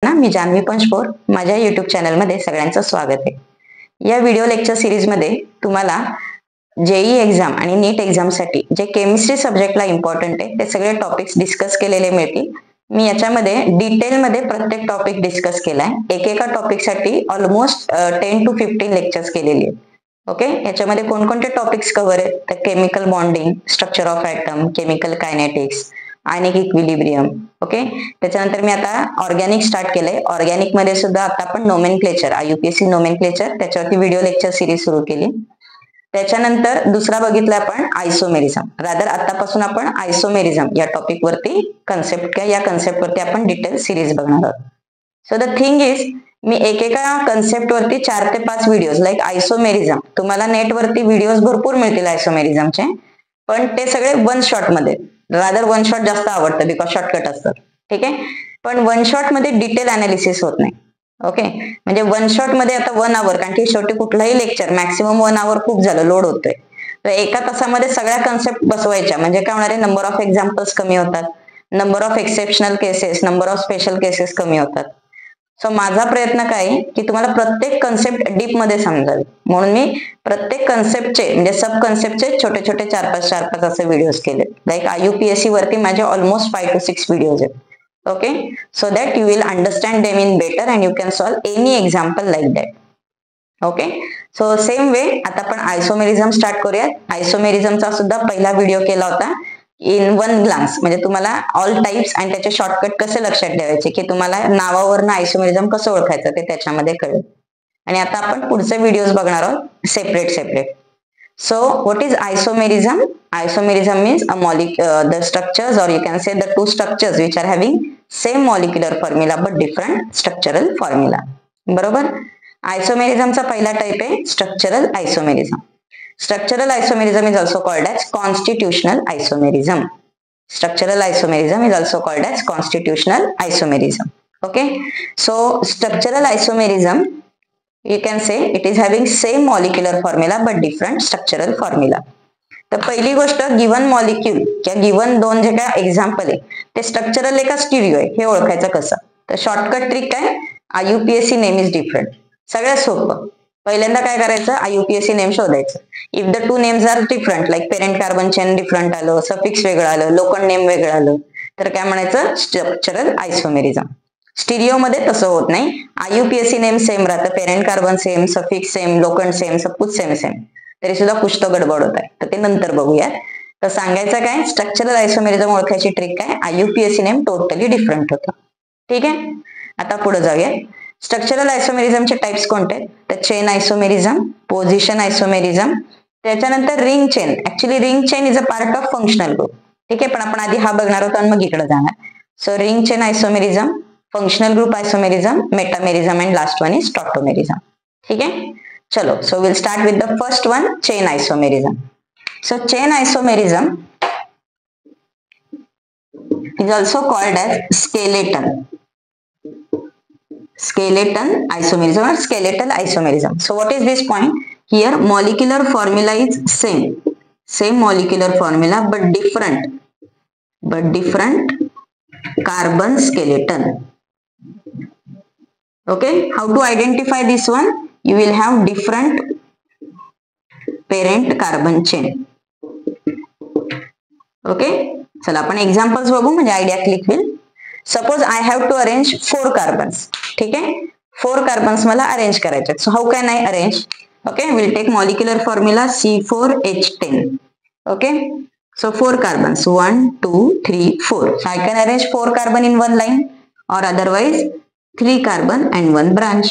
मी जान्हवी पंचपोर माझ्या YouTube चॅनलमध्ये सगळ्यांचं स्वागत आहे। या व्हिडिओ लेक्चर सिरीजमध्ये तुम्हाला जेई एक्झाम आणि नीट एक्झामसाठी जे केमिस्ट्री सब्जेक्टला इम्पॉर्टंट आहे ते सगळे टॉपिक्स डिस्कस केलेले मिळतील। मी याच्यामध्ये डिटेलमध्ये प्रत्येक टॉपिक डिस्कस केलाय। एकेका टॉपिकसाठी ऑलमोस्ट 10 to 15 लेक्चर्स केलेली आहेत। ओके, याच्यामध्ये कोणकोणते टॉपिक्स कव्हर आहेत तर chemical bonding, structure of atom, chemical kinetics, ionic equilibrium. Okay, त्याच्यानंतर मी आता ऑर्गॅनिक स्टार्ट केलंय। ऑर्गॅनिक मध्ये सुद्धा आता आपण नोमेनक्लेचर, IUPAC नोमेनक्लेचर त्याच्यावरती व्हिडिओ लेक्चर सिरीज सुरू केली। त्याच्यानंतर दुसरा बघितला आपण आयसोमेरिझम। रादर आतापासून आपण आयसोमेरिझम या टॉपिक वरती कन्सेप्ट या कन्सेप्ट वरती आपण डिटेल सिरीज बघणार आहोत। So the thing is me एकेका कन्सेप्ट वरती 4 ते 5 व्हिडिओज लाईक आयसोमेरिझम, तुम्हाला नेट वरती व्हिडिओज भरपूर मिळतील आयसोमेरिझमचे, पण ते सगळे वन शॉट मध्ये, रादर वन शॉट जास्त आवडतं बिकॉज शॉर्टकट असतं। ठीक आहे, पण वन शॉट मध्ये डिटेल अनालिसिस होत नाही। ओके, म्हणजे वन शॉट मध्ये आता 1 आवर, कारण की शेवटी कुठलाही लेक्चर मॅक्सिमम 1 आवर खूप झालं, लोड होतोय। तर एका तासामध्ये सगळ्या कन्सेप्ट बसवायच्या म्हणजे काय होणार आहे, नंबर ऑफ एक्झाम्पल्स कमी होतात, number of exceptional cases, number of special cases कमी होतात। सो माझा प्रयत्न काय आहे की तुम्हाला प्रत्येक कन्सेप्ट डीप मध्ये समजावी, म्हणून मी प्रत्येक कन्सेप्टचे म्हणजे सब कन्सेप्टचे छोटे छोटे 4-5 असे व्हिडिओज केले। लाईक IUPAC वरती माझे ऑलमोस्ट 5 to 6 व्हिडिओज आहेत। Okay, so that you will understand them in better and you can solve any example like that. Okay, so same way आता आपण आयसोमेरिझम स्टार्ट करूयात। आयसोमेरिझमचा सुद्धा पहिला व्हिडिओ केला होता इन वन ग्लान्स, म्हणजे तुम्हाला ऑल टाइप्स आणि त्याचे शॉर्टकट कसे लक्षात ठेवायचे, की तुम्हाला नावावरनं आयसोमेरिझम कसं ओळखायचं ते त्याच्यामध्ये कळेल। आणि आता आपण पुढचे व्हिडिओज बघणार आहोत separate. So what is isomerism? Isomerism means the structures, or you can say the two structures which are having same molecular formula but different structural formula. बरोबर, आयसोमेरिझमचा पहिला टाइप आहे structural isomerism. Structural isomerism is also called as constitutional isomerism. Structural isomerism is also called as constitutional isomerism. Okay, so structural isomerism, you can say it is having same molecular formula but different structural formula. तर पहिली गोष्ट, given molecule किंवा given दोन जे काय example आहे ते structural आहे का स्टिरिओ आहे हे ओळखायचं कसं, तर शॉर्टकट ट्रिक काय, IUPAC नेम इज डिफरंट। सगळ्यात सोपं, पहिल्यांदा काय करायचं, IUPAC नेम शोधायचं। If the two names are different, like parent carbon chain different आलं, सफिक्स वेगळं आलं, लोकल नेम वेगळं आलं, तर काय म्हणायचं, स्ट्रक्चरल आयसोमेरिझम। स्टिरिओ मध्ये तसं होत नाही, IUPAC नेम सेम राहतं, parent carbon same, suffix same, locant same, सब कुछ सेम तरी सुद्धा कुछ तो गडबड होत आहे, तर ते नंतर बघूया। तर सांगायचं काय, स्ट्रक्चरल आयसोमेरिझम ओळखायची ट्रिक काय, IUPAC नेम टोटली डिफरंट होतं। ठीक आहे, आता पुढे जाऊया। स्ट्रक्चरल आयसोमेरिझमचे टाइप्स कोणते, तर चेन आयसोमेरिझम, पोझिशन आयसोमेरिझम, त्याच्यानंतर ring chain. Actually ring chain is a part of functional group. ठीक आहे, पण आपण आधी हा बघणार आहोत आणि मग इकडे जाणार। So ring chain isomerism, functional group isomerism, metamerism and last one is tautomerism. ठीक है, चलो, so will start with the first one, chain isomerism. So chain isomerism is also called as skeleton isomerism or skeletal isomerism. So what is this point? Here molecular formula is same molecular formula but different carbon skeleton. Okay, how to identify this one? You will have different parent carbon chain. Okay, चला आपण examples बघू म्हणजे idea click होईल। Suppose I have to arrange 4 carbons. ठीक आहे, 4 carbons मला arrange करायचे। So how can I arrange? Okay, will take molecular formula C4H10. Okay, so 4 carbons, 1 2 3 4. So I can arrange 4 carbon in one line, or otherwise 3 carbon and 1 branch.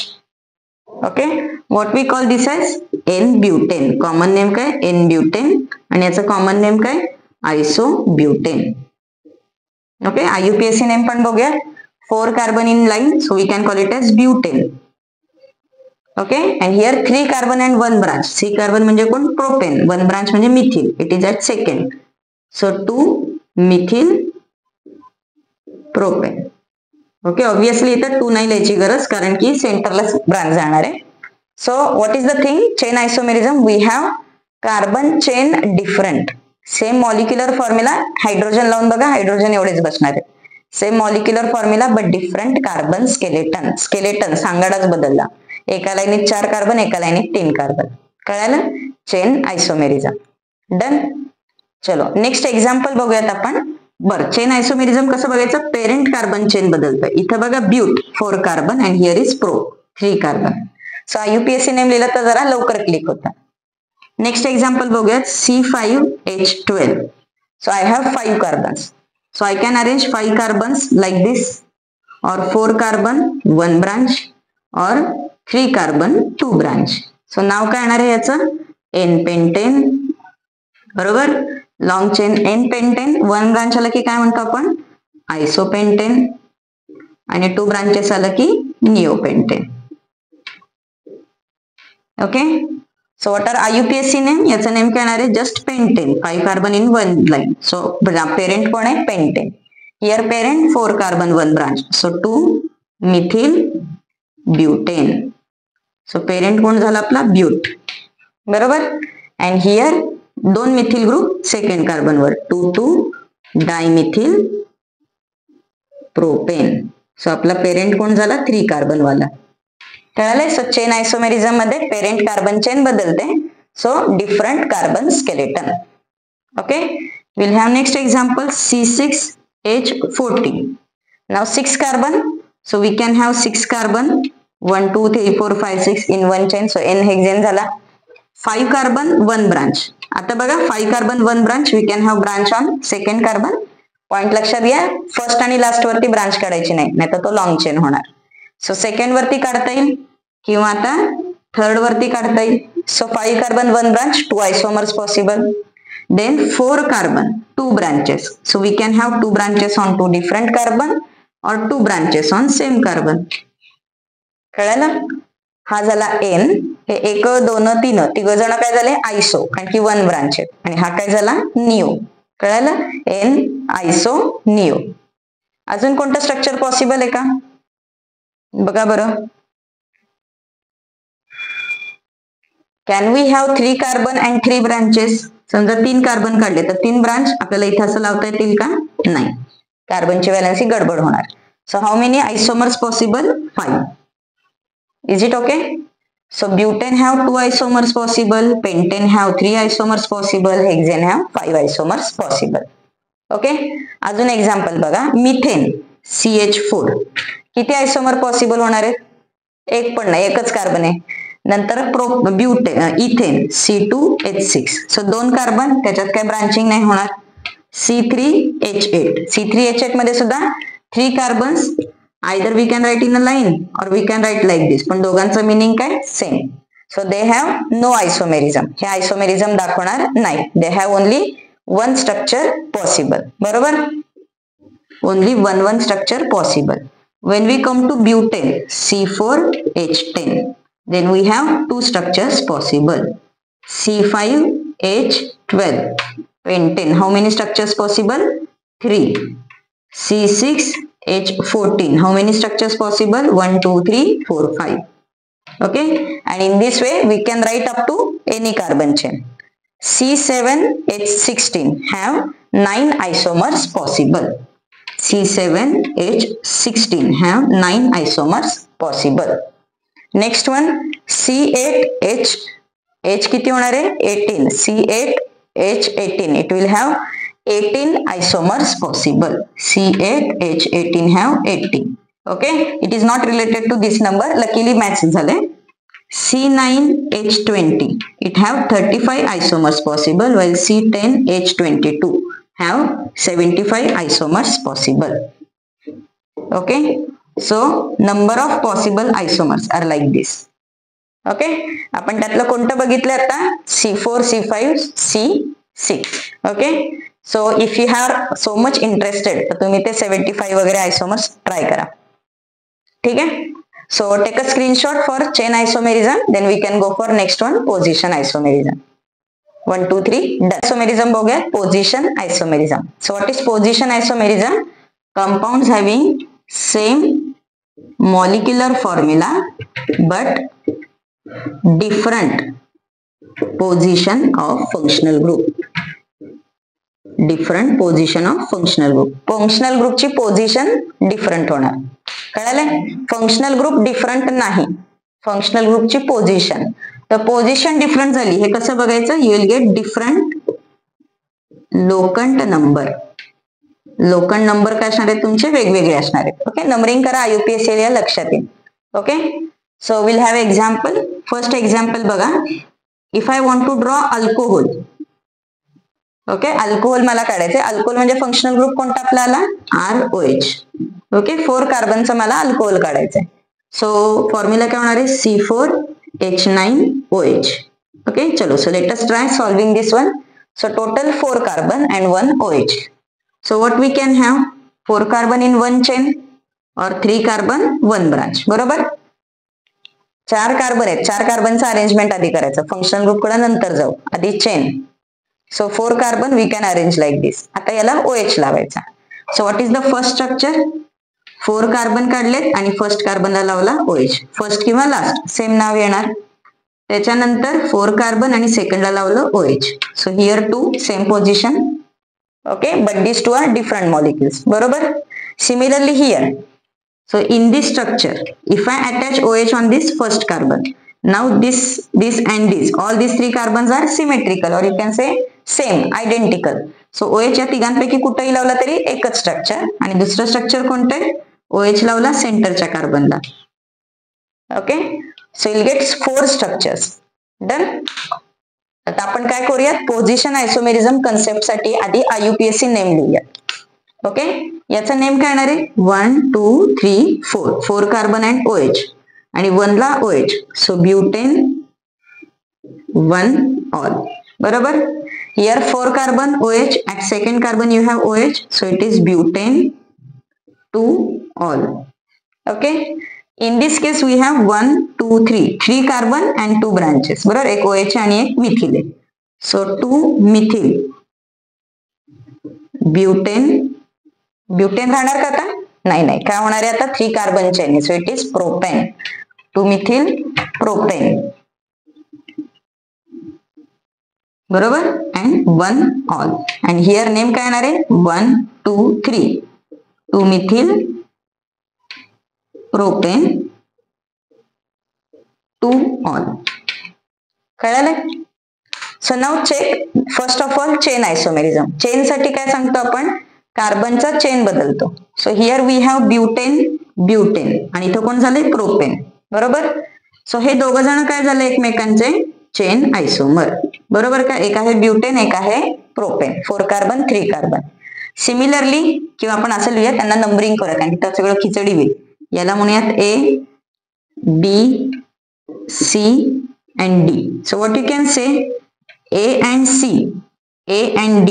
Okay, what we call this as N-butane. Common name काय, N-butane, आणि याचं common name काय, isobutane. Okay, IUPAC name पण बघूया, 4 carbon in line, so we can call it as butane. Okay, and here 3 carbon and 1 branch. 3 carbon म्हणजे कोण, propane, 1 branch म्हणजे methyl, it is at second. So 2 methyl propane. Okay, obviously इथं 2 नाही लिहायची गरज, कारण की सेंटरला ब्रांच जाणार आहे। So what is the thing, chain isomerism, we have carbon chain different, same molecular formula, hydrogen लावून बघा, हायड्रोजन एवढेच बसणार आहे। Same molecular formula but different carbon skeleton सांगाडाच बदलला. एका लाईनीत 4 कार्बन, एका लाईनीत 3 कार्बन. कळालं? Chain isomerism. डन. चलो नेक्स्ट एक्झाम्पल बघूयात आपण. बरं, चेन आयसोमेरिझम कसं बघायचं? पेरेंट कार्बन चेन बदलतोय. इथं बघा but 4 carbon and here is pro 3 carbon. So IUPAC name लिहिलं तर जरा लवकर क्लिक होतं. नेक्स्ट एक्झाम्पल बघूयात. C5H12. So I have 5 carbons. So I can arrange 5 carbons like this, or 4 carbon 1 branch, or 3 carbon 2 branch. So नाव काय येणार आहे याचं? N-pentane. बरोबर? Long chain N-pentane. 1 ब्रांच आलं की काय म्हणतो आपण? आयसोपेंटेन. आणि 2 ब्रांचेस आलं की neopentane. Okay. So what are IUPAC name? याचं नेम काय येणार आहे? Just pentane. 5 carbon in 1 line. So parent कोण आहे? Pentane. Here parent 4 carbon 1 branch. So 2 methyl butane. So parent कोण झाला आपला? ब्यूट. बरोबर? And here 2 methyl group second carbon वर. 2 डायमिथिल प्रोपेन. सो आपला पेरेंट कोण झाला? 3 कार्बन वाला. कळालंय? सो चेन आयसोमेरिझम मध्ये पेरेंट कार्बन चेन बदलते. So different carbon skeleton. Okay. Will have next example. C6H14. नाव 6 carbon. So we can have 6 carbon 1 2 3 4 5 6 in 1 chain. So N hexane झाला. 5 carbon 1 branch. आता बघा 5 carbon 1 branch. We can have branch on second carbon. Point लक्षात घ्या, first आणि last वरती branch काढायची नाही, नाहीतर तो लॉंग चेन होणार. सो सेकंड वरती काढता येईल किंवा आता थर्ड वरती काढता येईल. So 5 carbon 1 branch 2 isomers possible. Then 4 carbon 2 branches. So we can have 2 branches on 2 different carbon और 2 ब्रांचेस ऑन सेम कार्बन. कळलं? हा झाला N. हे 1 2 3 तिघ जण काय झाले? आयसो, कारण की 1 ब्रांच आहेत. आणि हा काय झाला? निओ. कळलं? N iso neo. अजून कोणतं स्ट्रक्चर पॉसिबल आहे का? बघा बरं. Can we have 3 carbon and 3 branches? समजा 3 कार्बन काढले तर 3 ब्रांच आपल्याला इथे असं लावता येतील का? नाही, कार्बनची व्हॅलन्सी गडबड होणार. So how many आयसोमर्स possible? 5. Is it okay? So butane have 2 isomers possible, pentane have 3 आयसोमर्स possible, hexane have 5 आयसोमर्स possible. Okay. अजून एक्झाम्पल बघा. Methane CH4. किती आयसोमर पॉसिबल होणार आहेत? एक पण नाही, एकच कार्बन आहे. नंतर इथेन C2H6. सो 2 कार्बन, त्याच्यात काय ब्रांचिंग नाही होणार. C3H8. C3H8 मध्ये सुद्धा 3 carbons. Either we can write in a line और we can write like this. पण दोघांचं मिनिंग काय? Same. So they have no isomerism. हे आयसोमेरिझम दाखवणार नाही. They have only 1 structure possible. बरोबर? Only 1 structure possible. When we come to butane C4H10, then we have 2 structures possible. C5H12 pentane. How many structures possible? 3. C6H14. How many structures possible? 1 2 3 4 5. Okay, and in this way we can write up to any carbon chain. C7H16 have 9 isomers possible. C7H16 have 9 isomers possible. Next one C8H. H किती होणार आहे? 18. C8H18. It will have 18 isomers possible. C8H18 have 18. Okay. It is not related to this number. Luckily match झाले. C9H20. It have 35 isomers possible, while C10H22 have 75 isomers possible. Okay. So number of possible isomers are like this. Okay. आपण त्यातलं कोणतं बघितलं आता? C4, C5, C6. Okay. So if you are so much interested, तर तुम्ही ते 75 वगैरे isomers try करा. ठीक आहे. So take a screenshot for chain isomerism, then we can go for next one, position isomerism. 1 2 3 isomerism बघूया. Position isomerism. So what is position isomerism? Compounds having same molecular formula but different position of functional group. Different position of functional group. Functional ग्रुपची position different होणार. कळालंय? Functional group different नाही, functional ग्रुपची position. तर position different झाली हे कसं बघायचं? You will get different locant number. Locant number काय असणार आहेत तुमचे? वेगवेगळे असणार आहेत. ओके, नंबरिंग करा, IUPAC या लक्षात येईल. Okay, so will have example. First example बघा. If I want to draw alcohol. Okay, alcohol मला काढायचंय. अल्कोहोल म्हणजे फंक्शनल ग्रुप कोणता आपला आला? ROH. ओके, 4 कार्बनचं मला अल्कोहोल काढायचंय. सो फॉर्म्युला काय होणार आहे? C4H9OH. ओके, चलो, so let us try solving this one. So total 4 carbon and 1 OH. So what we can have? 4 carbon in one chain or 3 carbon, 1 branch. बरोबर? 4 carbon आहेत. 4 कार्बनचं arrangement आधी करायचं. Functional group कडे नंतर जाऊ. आधी chain. So 4 carbon we can arrange like this. आता याला OH लावायचा. So what is the first structure? 4 carbon काढलेत आणि फर्स्ट कार्बनला लावला OH. फर्स्ट किंवा लास्ट सेम नाव येणार. त्याच्यानंतर 4 कार्बन आणि सेकंडला लावलं OH. So here 2 same position. Okay, but this 2 are different molecules. बरोबर? Similarly here. So in this structure if I attach OH on this first carbon, now this and this, all this 3 carbons are symmetrical और you can say same, identical. So OH या तिघांपैकी कुठेही लावला तरी एकच structure. आणि दुसरं structure कोणतं? OH लावला सेंटरच्या कार्बनला. Okay, so you'll get 4 structures. Done. आता आपण काय करूयात? पोझिशन आयसोमेरिझम कन्सेप्ट साठी आधी IUPAC नेम लिहूया. ओके, याचा नेम काय येणार आहे? 1 2 3 4. 4 कार्बन अँड OH आणि 1 ला OH. So butane 1 ol. बरोबर? Here 4 carbon OH, at second carbon you have OH, so it is butane 2 all. Okay, in this case we have 1 2 3 carbon and 2 branches. बरोबर? एक OH आणि एक methyl आहे. So 2 methyl butane राहणार का आता? नाही, काय होणार आहे आता? 3 carbon chain. So it is propane. 2 methyl propane. बरोबर? And 1 ol. And here name काय येणार आहे? 1 2 3 2 मिथिल प्रोपेन 2 ऑल. कळालं? So now check first of all chain isomerism. Chain साठी काय सांगतो आपण? कार्बनचा चेन बदलतो. So here we have butane आणि इथं कोण झाले? प्रोपेन. बरोबर? सो हे दोघ जण काय झाले एकमेकांचे? चेन आयसोमर. बरोबर का? एक आहे ब्युटेन, एक आहे प्रोपेन. 4 carbon 3 carbon. सिमिलरली किंवा आपण असं लिहूया, त्यांना नंबरिंग करूया कारण की सगळं खिचडी होईल. याला म्हणूयात A, B, C and D. So what you can say? A and C, A and D.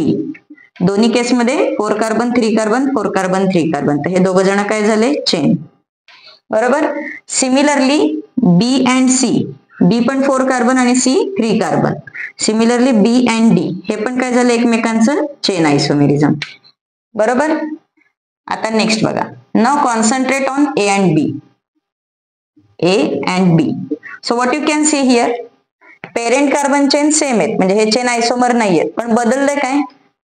दोन्ही केस मध्ये 4 कार्बन 3 कार्बन 4 कार्बन 3 कार्बन. तर हे दोघ जण काय झाले? चेन. बरोबर? Similarly B and C, B पण 4 कार्बन आणि C 3 carbon. Similarly B and D हे पण काय झालं एकमेकांचं? Chain isomerism. बरोबर? आता नेक्स्ट बघा. Now concentrate on A and B. A and B. So what you can see here? Parent carbon chain same आहेत म्हणजे हे चेन आयसोमर नाहीयेत, पण बदललंय काय?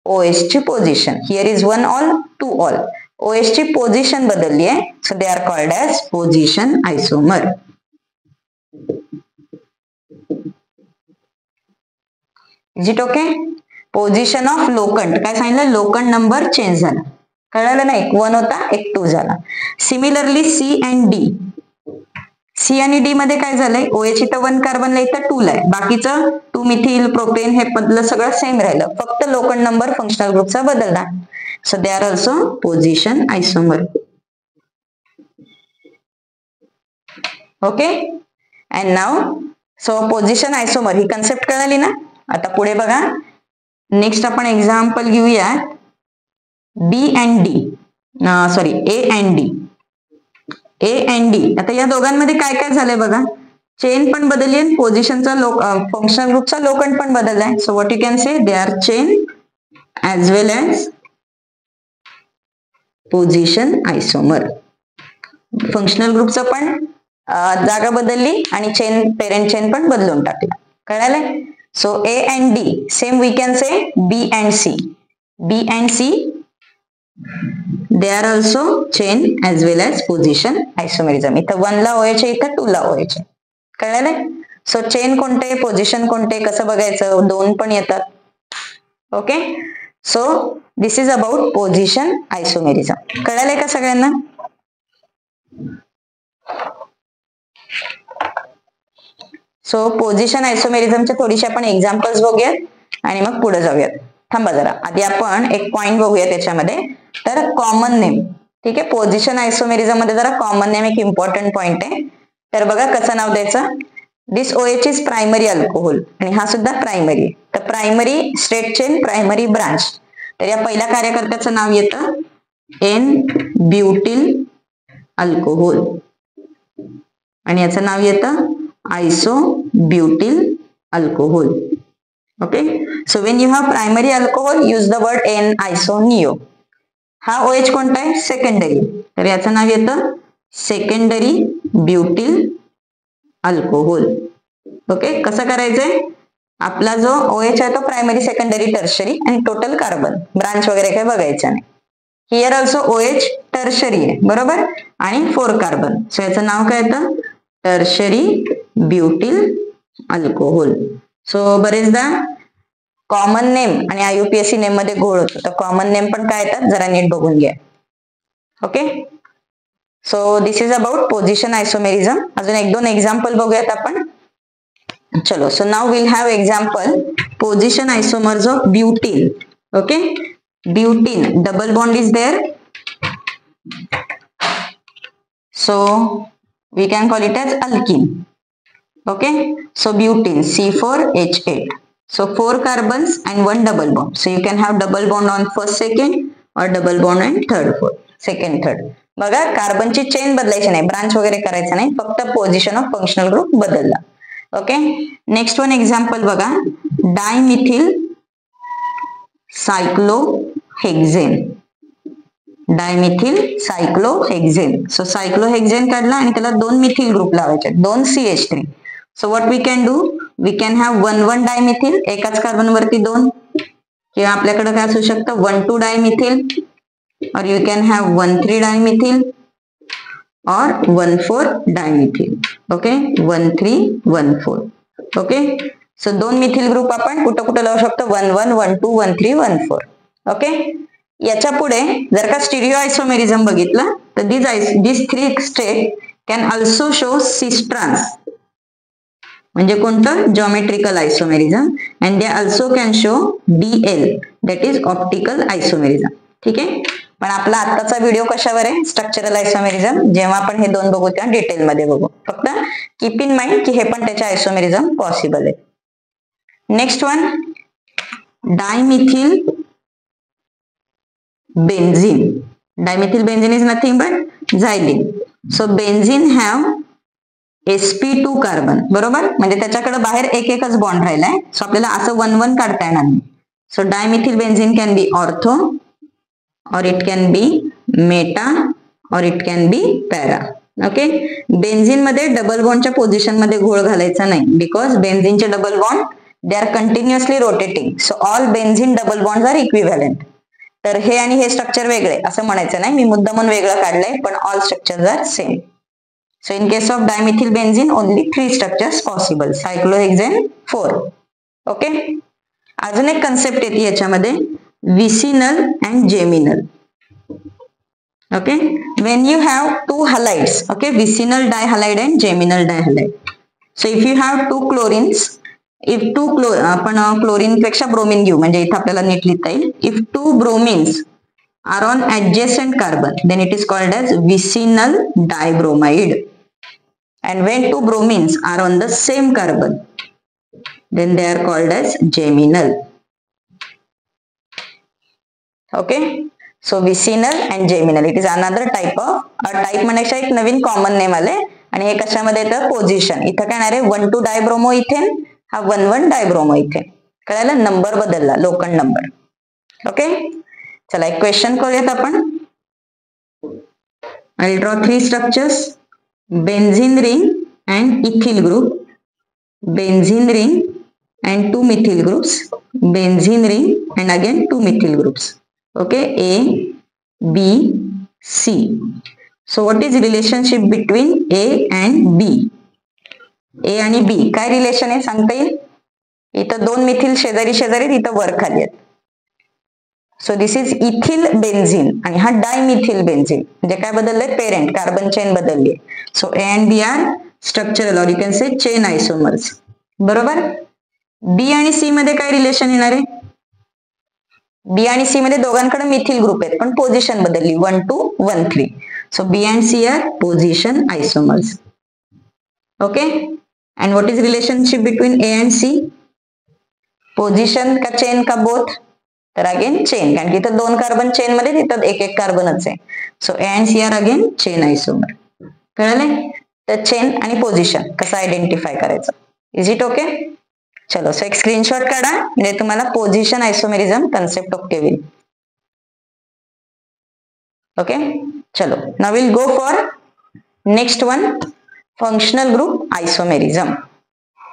OH ची position. Here is 1 ol 2 ol. OH ची पोझिशन बदलली आहे. So they are called as position isomer. Is it okay? Position of locant काय सांगितलं? लोकंट नंबर चेंज झाला. कळालं ना? एक 1 होता, एक 2 झाला. Similarly C and D. C आणि D मध्ये काय झालंय? OH इथं 1 कार्बनला, इथं 2 ला आहे. बाकीचं 2 मिथिल प्रोपेन हे बदल सगळं सेम राहिलं. फक्त लोकंट नंबर फंक्शनल ग्रुपचा बदलला. So they are also position isomer. Okay, and now so position isomer ही कन्सेप्ट कळाली ना? आता पुढे बघा. नेक्स्ट आपण एक्झाम्पल घेऊया. B and D, sorry A and D. A and D. आता या दोघांमध्ये काय काय झालंय बघा. चेन पण बदलली आणि पोझिशनचा फंक्शनल ग्रुपचा लोकंट पण बदललाय. So what you can say? They are chain as well as position isomer. Functional ग्रुपचं पण जागा बदलली आणि चेन पेरेंट चेन पण बदलून टाकला. कळालंय? So A and D same we can say B and C. B and C, they are also chain as well as position isomerism. इथं 1 ला OH आहे, इथं 2 ला OH आहे. कळलं? सो चेन कोणते, पोझिशन कोणते, कसं बघायचं, दोन पण येतात. Okay, so this is about position isomerism. कळालंय का सगळ्यांना? सो पोझिशन आयसोमेरिझमचे थोडीशी आपण एक्झाम्पल्स बघूयात आणि मग पुढे जाऊयात. थांबा जरा, आधी आपण एक पॉइंट बघूया त्याच्यामध्ये. तर कॉमन नेम, ठीक आहे, पोझिशन आयसोमेरिझम मध्ये जरा कॉमन नेम एक इम्पॉर्टंट पॉइंट आहे. तर बघा कसं नाव द्यायचं. दिस OH इज प्रायमरी अल्कोहोल, आणि हा सुद्धा प्रायमरी. तर primary straight chain, primary branch. तर या पहिल्या कार्यकर्त्याचं नाव येतं N ब्युटिल अल्कोहोल, आणि याचं नाव येतं isobutyl alcohol. Okay, so when you have primary alcohol use the word N आयसोनिओ. हा OH कोणता आहे, सेकंडरी. तर याचं नाव येतं सेकंडरी ब्युटिल अल्कोहोल. ओके, कसं करायचंय, आपला जो OH आहे तो प्रायमरी, सेकंडरी, टर्शरी आणि टोटल कार्बन, ब्रांच वगैरे काही बघायचं नाही. हिअर ऑल्सो OH टर्शरी आहे, बरोबर, आणि 4 कार्बन. सो याचं नाव काय येतं, टर्शरी ब्युटिल अल्कोहोल. सो बरेचदा कॉमन नेम आणि IUPAC नेम मध्ये घोळ होतो, तर कॉमन नेम पण काय येतात जरा नीट बघून घ्या. Okay, so this is about position isomerism. अजून एक दोन एक्झाम्पल बघूयात आपण. चलो, so now will have example position isomers of butene. Okay, butene double bond is there, so we can call it as alkene. Okay, so butene C4H8, so 4 carbons and 1 double bond, so you can have double bond on first second or double bond on third fourth, second third. बघा, कार्बनची chain बदलायची नाही, branch वगैरे करायचं नाही, फक्त position of functional group बदलला. Okay, next one example बघा, dimethyl cyclohexane. Dimethyl cyclohexane. So cyclohexane काढला आणि त्याला 2 मिथिल ग्रुप लावायचे, 2 CH3. So what we can do, we can have 1,1 dimethyl, एकाच कार्बन वरती 2, किंवा आपल्याकडे काय असू शकतं 1,2 डायमिथिल, और यू कॅन हॅव 1,3 डायमिथिल और 1,4 dimethyl. Okay, 1,3 1,4. Okay, so 2 methyl group आपण कुठं कुठं लावू शकतो, 1,1 1,2 1,3 1,4. ओके, याच्या पुढे जर का स्टिरिओ आयसोमेरिझम बघितलं तर दिस 3 स्टेट कॅन ऑल्सो शो सिस ट्रान्स, म्हणजे कोणतं, geometrical isomerism, and they also can show DL, that is optical isomerism. ठीक आहे, पण आपला आत्ताचा व्हिडिओ कशावर आहे, स्ट्रक्चरल आयसोमेरिझम. जेव्हा आपण हे दोन बघू तेव्हा डिटेल मध्ये बघू, फक्त कीप इन माइंड की हे पण त्याचे आयसोमेरिझम पॉसिबल आहे. Next one, dimethyl benzene. Dimethyl benzene is nothing but xylene. So benzene have sp2 carbon, बरोबर, म्हणजे त्याच्याकडे बाहेर एकच बॉन्ड राहिलाय. सो आपल्याला असं 1,1 काढता येणार नाही. So dimethyl benzene can be ortho, or it can be meta, or it can be para. Okay, benzene मध्ये डबल बॉन्डच्या पोझिशन मध्ये घोळ घालायचा नाही, बिकॉज बेन्झीनचे double bond they are continuously rotating. So all benzene double bond are equivalent. तर हे आणि हे स्ट्रक्चर वेगळे असं म्हणायचं नाही, मी मुद्दामून वेगळं काढलंय, पण all structures are same. So in case of dimethyl benzene only 3 structures possible, cyclohexane 4. Okay, अजून एक कन्सेप्ट येते याच्यामध्ये, vicinal and geminal. Okay, when you have 2 halides, okay, vicinal dihalide and geminal dihalide. So if you have 2 chlorines, if 2 आपण chlorine पेक्षा bromine घेऊ, म्हणजे इथे आपल्याला नीट लिहिता येईल. If 2 bromines are on adjacent carbon, then it is called as vicinal dibromide. And when 2 bromines are on the same carbon, then they are called as geminal. Okay, so vicinal and geminal, it is another type of, type म्हणण्यापेक्षा एक नवीन common name आले, आणि हे कशामध्ये येतं, position. इथं काय आहे, 1,2 डायब्रोमो इथेन, हा 1,1 डायब्रोमो इथेन. कळालं, नंबर बदलला, लोकल नंबर. ओके, चला एक क्वेश्चन करूयात आपण. I will draw 3 structures, benzene ring and ethyl group, benzene ring and 2 methyl groups, benzene ring and again 2 methyl groups. Okay, A, B, C. So what is relationship between A and B? A आणि B काय relation आहे सांगता येईल? इथं 2 methyl शेजारी शेजारी, इथं वर खाली आहेत. So this is ethyl benzene आणि हा डायमिथिल बेन्झीन. म्हणजे काय बदललंय? पेरेंट कार्बन चेन बदलली. So A and B are structural or you can say chain isomers. बरोबर. बी आणि सी मध्ये काय रिलेशन येणार आहे? बी आणि सी मध्ये दोघांकडे मिथिल ग्रुप आहेत पण पोझिशन बदलली 1 to 1 3. So B and C are position isomers. Okay. And what is relationship between A and C? Position का चेन का बोथ? तर अगेन चेन, कारण की इथं 2 कार्बन चेन मध्ये, तिथं एक कार्बनच आहे. So A and C are again chain isomer. कळलं? तर चेन आणि पोझिशन कसं आयडेंटिफाय करायचं. Is it okay? चलो, सो एक स्क्रीनशॉट काढा म्हणजे तुम्हाला पोझिशन आयसोमेरिझम कन्सेप्ट ओके होईल. ओके, चलो now will go for next one, functional group isomerism.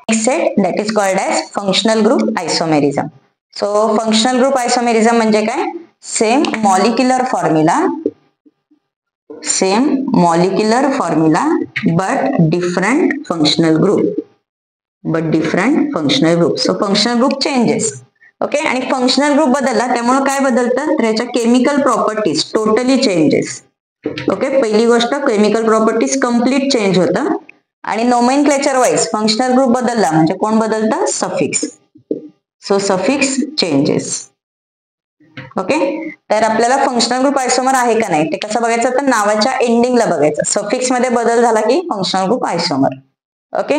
Next set that is called as functional group isomerism. So functional group isomerism म्हणजे काय? Same molecular formula but different functional group. So functional group changes. Okay. आणि functional group बदलला त्यामुळे काय बदलतं? तर याच्या chemical properties totally changes. Okay. पहिली गोष्ट, केमिकल प्रॉपर्टीज कम्प्लीट चेंज होतं. आणि नोमेनक्लेचर वाईज फंक्शनल ग्रुप बदलला म्हणजे कोण बदलतं? Suffix. So suffix changes. Okay. तर आपल्याला फंक्शनल ग्रुप आयसोमर आहे का नाही ते कसं बघायचं? तर नावाच्या एंडिंगला बघायचं. सफिक्स मध्ये बदल झाला की functional group isomer. Okay.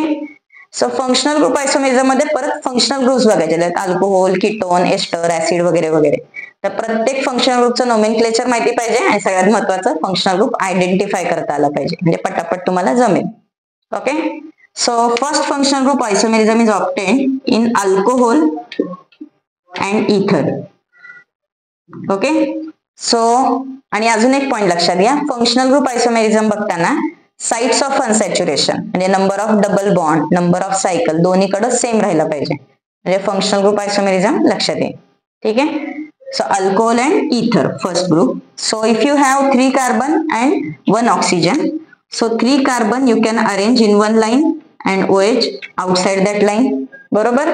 So functional group isomerism मध्ये परत फंक्शनल ग्रुप्स बघायचे आहेत. अल्कोहोल, कीटोन, एस्टर, ऍसिड वगैरे वगैरे. तर प्रत्येक फंक्शनल ग्रुपचं नोमेनक्लेचर माहिती पाहिजे आणि सगळ्यात महत्वाचं फंक्शनल ग्रुप आयडेंटिफाय करता आला पाहिजे म्हणजे पटापट तुम्हाला जमेल. Okay. So first functional group isomerism is obtained in alcohol and इथर. ओके. सो आणि अजून एक पॉइंट लक्षात घ्या, फंक्शनल ग्रुप आयसोमेरिझम बघताना साइट्स ऑफ अनसॅच्युरेशन म्हणजे number of double bond, number of cycle दोन्हीकडे सेम राहिला पाहिजे म्हणजे फंक्शनल ग्रुप आयसोमेरिझम लक्षात येईल. ठीक आहे. सो अल्कोहोल अँड इथर first group. So if you have 3 carbon and 1 oxygen, so 3 carbon you can arrange in one line and OH outside that line. बरोबर.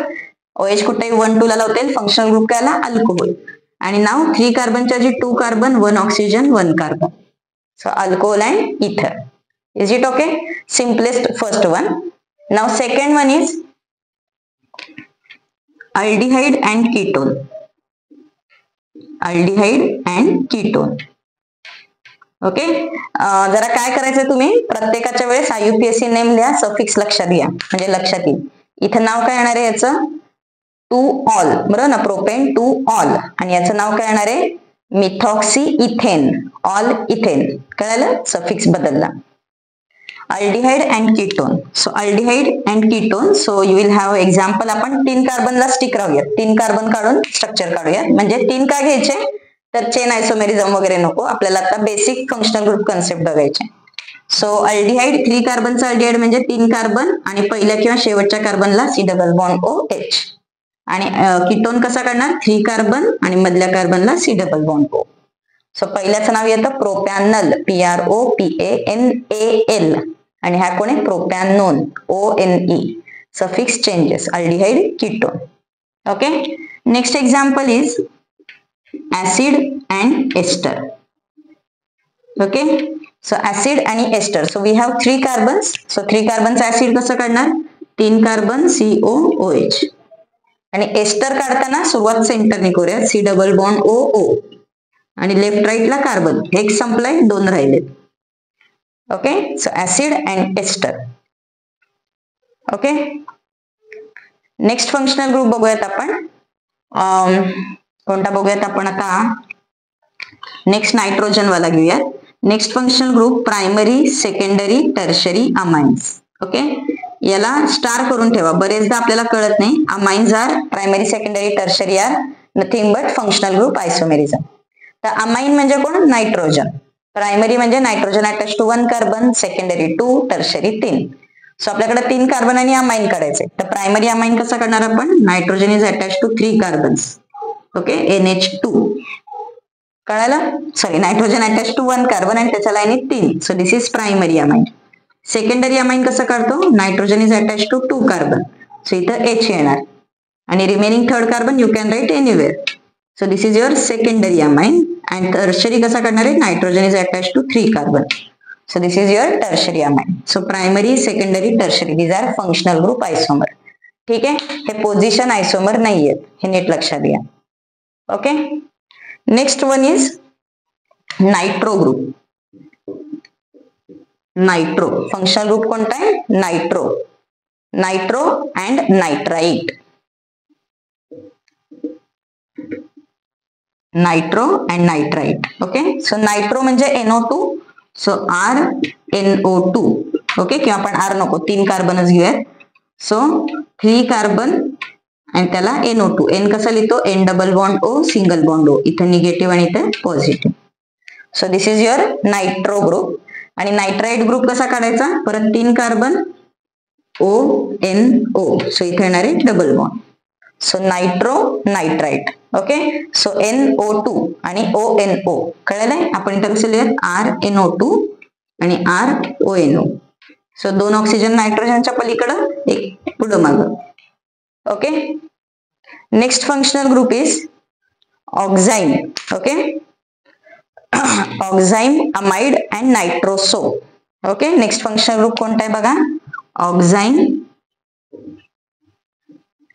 OH कुठे 1 2 ला लावता येईल. फंक्शनल ग्रुप काय आला? अल्कोहोल. आणि नाव 3 कार्बनच्या जी 2 carbon 1 oxygen 1 carbon. So alcohol and ether. Is it okay? Simplest first one. नाव second one is aldehyde and ketone. Okay. जरा काय करायचं तुम्ही प्रत्येकाच्या वेळेस IUPAC नेम लिहा, सफिक्स लक्षात घ्या म्हणजे लक्षात येईल. इथं नाव काय येणार आहे याचं? Two ol. बरोबर ना? Propan two ol. आणि याचं नाव काय येणार आहे? Methoxy ethane. Ol ethane. कळालं? सफिक्स बदलला. Aldehyde and ketone. So aldehyde and ketone. So you will have example. आपण 3 कार्बनला स्टिक राहूयात. 3 कार्बन काढून स्ट्रक्चर काढूयात. म्हणजे 3 का घ्यायचे? तर चेन आयसोमेरिझम वगैरे नको, आपल्याला आता बेसिक फंक्शनल ग्रुप कन्सेप्ट बघायचे. सो अल्डिहाइड 3 कार्बनचा अल्डिहाइड म्हणजे 3 कार्बन आणि पहिल्या किंवा शेवटच्या कार्बनला C डबल बॉन्ड OH. आणि कीटोन कसा काढणार? 3 कार्बन आणि मधल्या कार्बनला C double bond O. So पहिल्याचं नाव येतं प्रोपॅनल, PROPANAL. आणि हा कोण आहे? प्रोपॅनोन, ONE. Suffix changes. Aldehyde, ketone. Okay. Next example is acid and ester. Okay. So acid आणि ester. So we have 3 carbons. So 3 carbons acid कसं काढणार? 3 कार्बन COOH. आणि एस्टर काढताना सुरुवात सेंटरने करूया. C double bond OO. आणि लेफ्ट राईटला कार्बन. एक संपलाय, 2 राहिलेत. Okay. So acid and ester. Okay. Next functional group बघूयात आपण. कोणता बघूयात आपण आता? नेक्स्ट नायट्रोजन वाला घेऊया. Next functional group primary, secondary, tertiary amines. Okay. याला स्टार करून ठेवा, बरेचदा आपल्याला कळत नाही. Amines are primary, secondary, tertiary are nothing but functional group isomerism. तर अमाइन म्हणजे कोण? नायट्रोजन. प्रायमरी म्हणजे nitrogen attach to 1 carbon, secondary 2, tertiary 3. So आपल्याकडे 3 कार्बन आणि अमाइन काढायचे. तर प्रायमरी अमाइन कसा करणार आपण? Nitrogen is attach to 3 carbons. Okay, NH2. कळालं? Sorry, nitrogen attach to 1 carbon आणि त्याच्या लाईनीत 3. So this is primary amine. Secondary amine कसं काढतो? Nitrogen is attach to 2 carbon. So इथं H येणार आणि remaining 3rd carbon you can write anywhere. So this is your secondary amine. And tertiary कसा करणार आहे? Nitrogen is attach to 3 carbon. So this is your tertiary amine. So primary, secondary, tertiary, these are functional group isomer. ठीक आहे, हे position आयसोमर नाही आहेत, हे नीट लक्षात घ्या. Okay, next one is nitro group. Nitro functional group कोणता आहे? Nitro. Nitro and nitrite. Nitro and nitrite. Okay, so nitro म्हणजे NO2. So RNO2. ओके, किंवा आपण R नको, 3 कार्बनच घेऊयात. सो 3 कार्बन आणि त्याला NO2. N कसा लिहितो? N double bond O single bond O. इथे निगेटिव्ह आणि इथे positive. So this is your nitro group. आणि नायट्राइट ग्रुप कसा काढायचा? परत 3 कार्बन ONO. सो इथे येणार आहे double bond. So nitro nitrite. Okay, so NO2 आणि ONO. कळलंय? आपण इथं कसं लिहित? RNO2 आणि RONO. सो 2 ऑक्सिजन नायट्रोजनच्या पलीकडं, एक पुढं मागं. Okay, next functional group is oxime. Okay, oxime, amide and nitroso. Okay, next functional group कोणता आहे बघा? Oxime,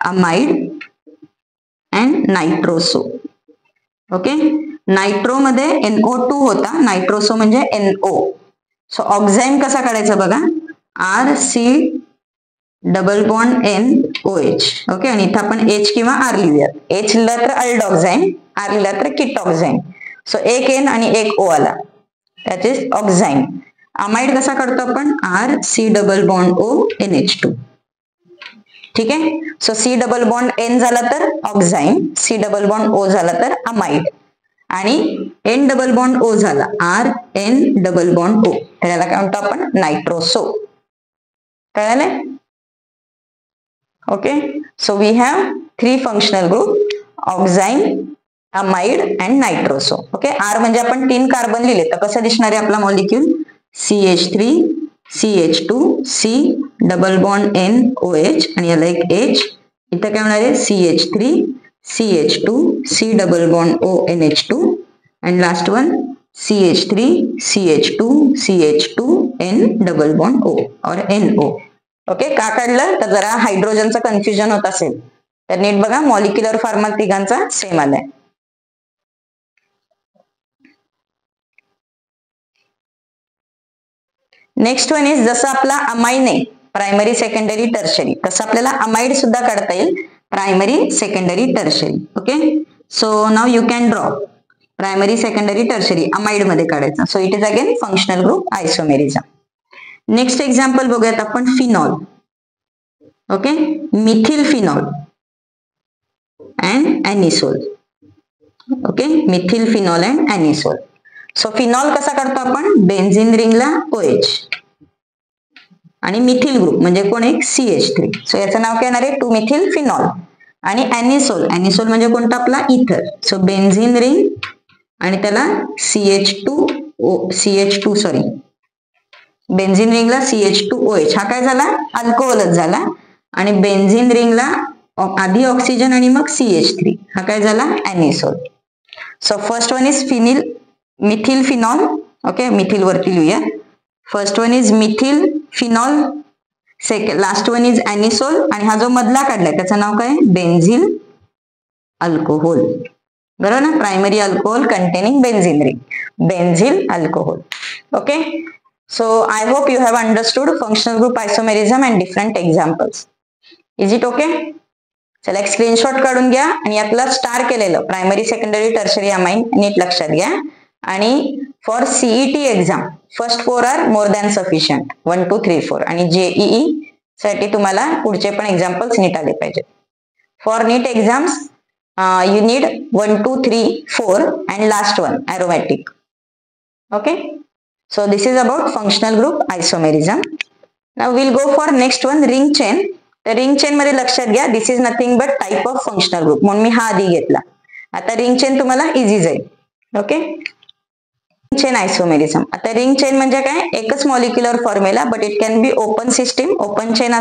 amide and nitroso. Okay, nitro मध्ये NO2 होता, नायट्रोसो म्हणजे NO. सो ऑक्झाईम कसा काढायचा बघा? RC double bond NOH. Okay, आणि इथं आपण H किंवा R लिहूयात. H लिहिला तर अल्डॉक्झाईम, R लिहिला तर किटॉक्झाईम. सो एक N आणि एक O आला, दॅट इज ऑक्झाईम. अमाइड कसा काढतो आपण? RC double bond O NH2. ठीक आहे, so C double bond N झाला तर oxime, C double bond O झाला तर अमाइड, आणि N डबल बॉन्ड O झाला RN डबल बॉन्ड O, त्याला काय म्हणतो आपण? नायट्रोसो. कळालंय? Okay, so we have 3 functional group, oxime, amide and nitroso. Okay, R म्हणजे आपण 3 कार्बन लिहिले तर कसं दिसणार आहे आपला molecule? CH3 CH2 C double bond NOH आणि याला एक H. इथं काय होणार आहे? CH3 CH2 C double bond O NH2 आणि last one CH3 CH2 CH2 N double bond O और NO. ओके, का काढलं? तर जरा हायड्रोजनचं कन्फ्युजन होत असेल तर नीट बघा, मॉलिक्युलर फॉर्म्युला तिघांचा सेम आलाय. नेक्स्ट वन इज, जसं आपला अमाइन आहे प्रायमरी, सेकंडरी, टर्शरी, तसं आपल्याला अमाइड सुद्धा काढता येईल primary, secondary, tertiary. Okay, so now you can draw primary, secondary, tertiary amide मध्ये काढायचा. So it is again functional group isomerism. Next example बघूयात आपण, phenol. Okay, methyl phenol and anisole. Okay, methyl phenol and anisole. So phenol कसा काढतो आपण? Benzene रिंगला OH आणि methyl group म्हणजे कोण? एक CH3. सो याचं नाव काय येणार आहे? 2 मिथिल फिनॉल. आणि एनिसोल, एनिसोल म्हणजे कोणता? आपला इथर. सो बेन्झिन रिंग आणि त्याला CH2 सॉरी, बेन्झिन रिंगला CH2OH. हा काय झाला? अल्कोहोलच झाला. आणि बेन्झिन रिंगला आधी ऑक्सिजन आणि मग CH3, हा काय झाला? Anisole. So first one is methyl phenol. Okay, methyl वरती लिहूया. First one is methyl phenol, second last one is anisole, आणि हा जो मधला काढलाय त्याचं नाव काय? Benzyl alcohol. बरोबर ना? Primary alcohol containing benzene ring, benzyl alcohol. Okay, so I hope you have understood functional group isomerism and different examples. Is it okay? चला, एक स्क्रीनशॉट काढून घ्या आणि यातलं स्टार केलेलं प्रायमरी, सेकंडरी, टर्शरी अमाइन नीट लक्षात घ्या. आणि for CET exam first 4 are more than sufficient, 1 2 3 4, आणि JEE साठी तुम्हाला पुढचे पण एक्झाम्पल्स नीट आले पाहिजे. For NEET exams you need 1 2 3 4 and last one aromatic. Okay, so this is about functional group isomerism. Now will go for next one, ring chain. तर ring chain मध्ये लक्षात घ्या, this is nothing but type of functional group, म्हणून मी हा आधी घेतला. आता रिंग चेन तुम्हाला इझी जाईल. Okay, chain isomerism. आता रिंग चेन म्हणजे काय, एकच molecular formula, but it can be open system, open chain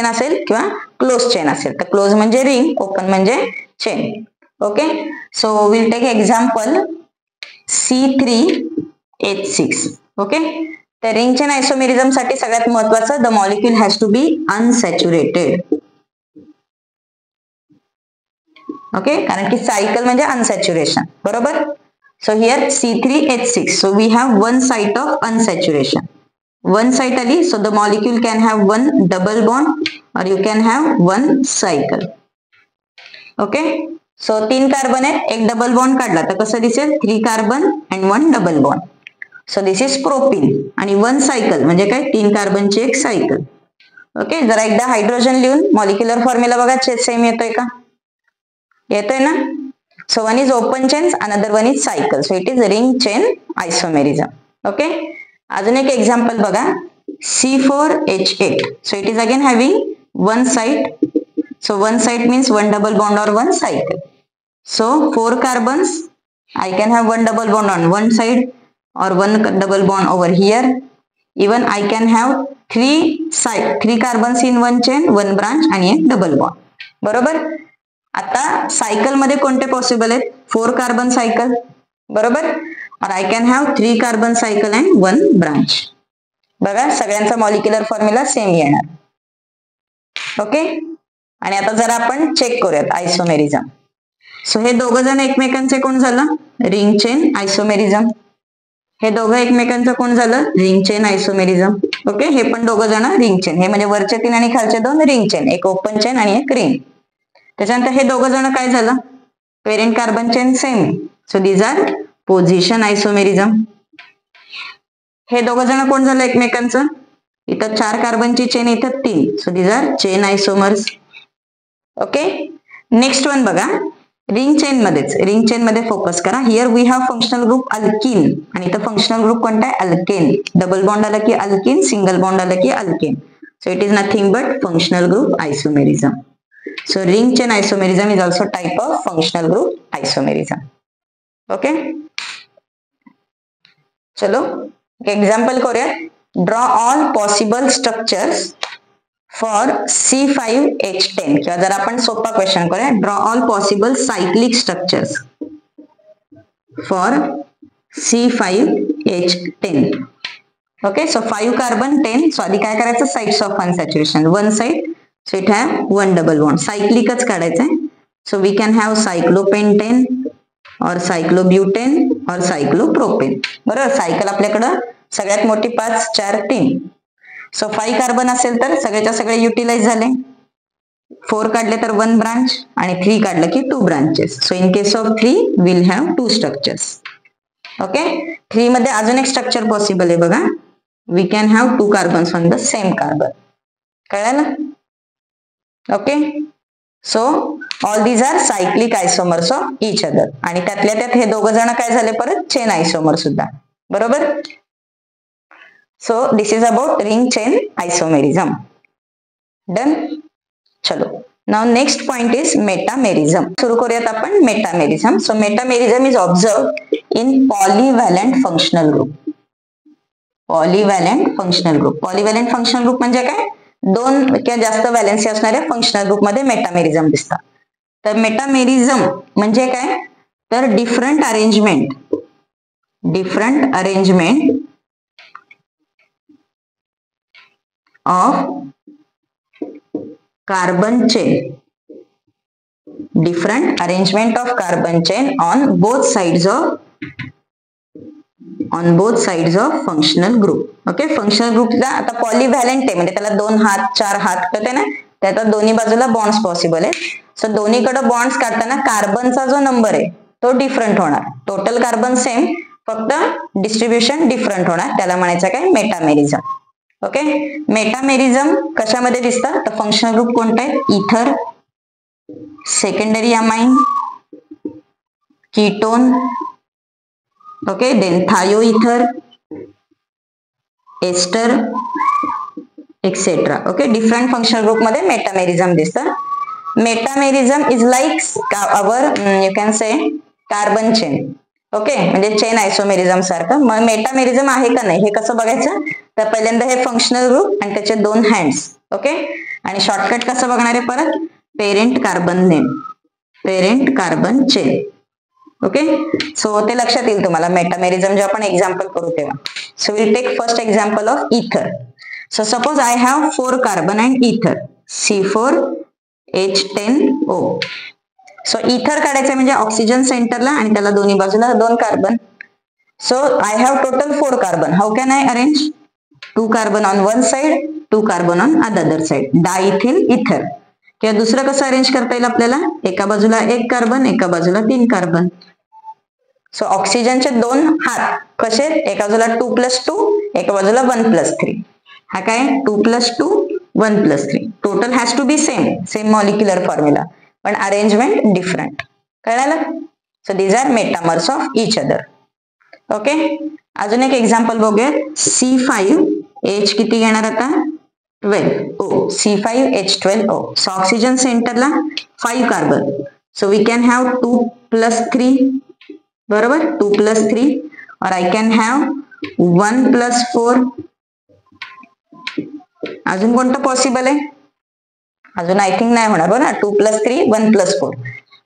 असेल किंवा क्लोज चेन असेल. तर क्लोज म्हणजे रिंग, ओपन म्हणजे chain. Okay, so will take example C3H6. Okay, तर रिंग चेन आयसोमेरिझम साठी सगळ्यात महत्वाचं, the molecule has to be unsaturated. Okay, कारण की सायकल म्हणजे अनसॅच्युरेशन, बरोबर. So here C3H6. So we have one site of unsaturation. One site ali, so the molecule can have one double bond or you can have one cycle. Okay. So 3 carbon आहे, एक double bond काढला तर कसं दिसेल, 3 carbon and 1 double bond. So this is propene. आणि 1 cycle म्हणजे काय, 3 कार्बनची एक सायकल. ओके, जरा एकदा हायड्रोजन लिहून मॉलिक्युलर फॉर्म्युला बघा, सेम येतोय का, येतोय ना. So one is open chains, another one is cycle. So it is ring chain isomerism. Okay. अजून एक एक्झाम्पल बघा, C4H8. So it is again having one site. So one site means one double bond or one cycle. So 4 carbons, I can have one double bond on one side or one double bond over here. Even I can have 3 carbons in one chain, one branch आणि एक double bond. बरोबर. आता cycle मध्ये कोणते possible आहेत, 4 carbon cycle, बरोबर. और I can have 3 carbon cycle and 1 branch. बघा, सगळ्यांचा मॉलिक्युलर फॉर्म्युला सेम येणार. ओके, आणि आता जरा आपण चेक करूयात आयसोमेरिझम. सो हे दोघं जण एकमेकांचे कोण झालं, रिंग चेन आयसोमेरिझम. हे दोघं एकमेकांचं कोण झालं, रिंग चेन आयसोमेरिझम. ओके, हे पण दोघं जण रिंग चेन. हे म्हणजे वरचे 3 आणि खालचे 2 रिंग चेन, एक ओपन चेन आणि एक रिंग. त्याच्यानंतर हे दोघं जण काय झालं, parent carbon chain same. So these are position isomerism. हे दोघं जण कोण झालं एकमेकांचं, इथं 4 कार्बनची चेन, इथं 3. So these are chain isomers. Okay, next one बघा, रिंग चेन मध्येच, रिंग चेन मध्ये फोकस करा. Here we have functional group alkyne, आणि इथं फंक्शनल ग्रुप कोणता आहे, अल्केन. डबल बॉन्ड आला की अल्किन, सिंगल बॉन्ड आला की alkane. So it is nothing but functional group isomerism. So ring chain isomerism is also type of functional group isomerism. Okay. चलो example करूया. Draw all possible structures for C5H10. किंवा जर आपण सोपा question करूया, draw all possible cyclic structures for C5H10. Okay, so 5 carbon 10. So आधी काय करायचं, sites of unsaturation, 1 side. So it have one double bond. सायक्लिकच काढायचंय. So we can have cyclopentane or cyclobutane or cyclopropane. बरोबर, cycle आपल्याकडं सगळ्यात मोठी 5, 4, 3. So 5 carbon असेल तर सगळ्याच्या सगळे युटिलाइज झाले. 4 काढले तर 1 ब्रांच आणि 3 काढलं की 2 branches. So in case of 3 will have 2 structures. Okay, 3 मध्ये अजून एक स्ट्रक्चर पॉसिबल आहे बघा, we can have 2 carbons on the same carbon. कळलं. Okay, so all these are cyclic isomers of each other. आणि त्यातल्या त्यात हे दोघं जण काय झाले परत, चेन आयसोमर सुद्धा, बरोबर. So this is about ring chain isomerism. Done. चलो, now next point is metamerism. सुरू करूयात आपण मेटामेरिझम. सो metamerism is observe in polyvalent functional group. Polyvalent functional group. Polyvalent functional group म्हणजे काय, 2 किंवा जास्त व्हॅलेन्सी असणाऱ्या फंक्शनल ग्रुप मध्ये मेटामेरिझम दिसतात. तर मेटामेरिझम म्हणजे काय, तर different arrangement of carbon chain, different arrangement of carbon chain on both sides of functional group. Okay, functional ग्रुपला आता पॉलीव्हॅलेंट आहे म्हणजे त्याला 2 हात 4 हात कळते ना, त्यात दोन्ही बाजूला बॉन्ड्स पॉसिबल आहेत. सो दोन्हीकडे बॉन्ड्स काढताना कार्बनचा जो नंबर आहे तो डिफरंट होणार. टोटल कार्बन सेम, फक्त डिस्ट्रीब्युशन डिफरंट होणार. त्याला म्हणायचं काय, मेटामेरिझम. ओके, मेटामेरिझम कशामध्ये दिसतं, तर फंक्शनल ग्रुप कोणते आहेत, ether, secondary amine, ketone, okay, then thioether, ester, etcetera. Okay, different functional group मध्ये मेटामेरिझम दिसतं. Metamerism is like our you can say carbon chain. Okay, म्हणजे चेन आयसोमेरिझम सारखं. मग मेटामेरिझम आहे का नाही हे कसं बघायचं, तर पहिल्यांदा हे फंक्शनल ग्रुप आणि त्याचे 2 हँड्स. ओके, आणि शॉर्टकट कसं बघणार आहे परत, parent carbon name, parent carbon chain. Okay, so ते लक्षात येईल तुम्हाला मेटामेरिझम जेव्हा आपण एक्झाम्पल करू तेव्हा. So will take first example of ether. So suppose I have 4 carbon and ether C4H10O. So इथर काढायचं म्हणजे ऑक्सिजन सेंटरला आणि त्याला दोन्ही बाजूला 2 carbon. So I have total 4 carbon. How can I arrange, 2 carbon on one side, 2 carbon on other side, diethyl ether. किंवा दुसरं कसं अरेंज करता येईल आपल्याला, एका बाजूला 1 कार्बन, एका बाजूला 3 कार्बन. सो ऑक्सिजनचे 2 हात कसे, एका बाजूला 2+2, एका बाजूला 1+3. हा काय 2+2 1+3. Total has to be same molecular formula, पण अरेंजमेंट डिफरंट. कळालं. So these are metamers of each other. Okay, अजून एक एक्झाम्पल बघूया. C5H किती घेणार आता, 12O. C5H12O. सो ऑक्सिजन सेंटरला 5 carbon. So we can have 2+3, बरोबर, 2+3, और I can have 1+4. अजून कोणतं पॉसिबल आहे, अजून आय थिंक नाही होणार, बरोबर. 2+3 1+4.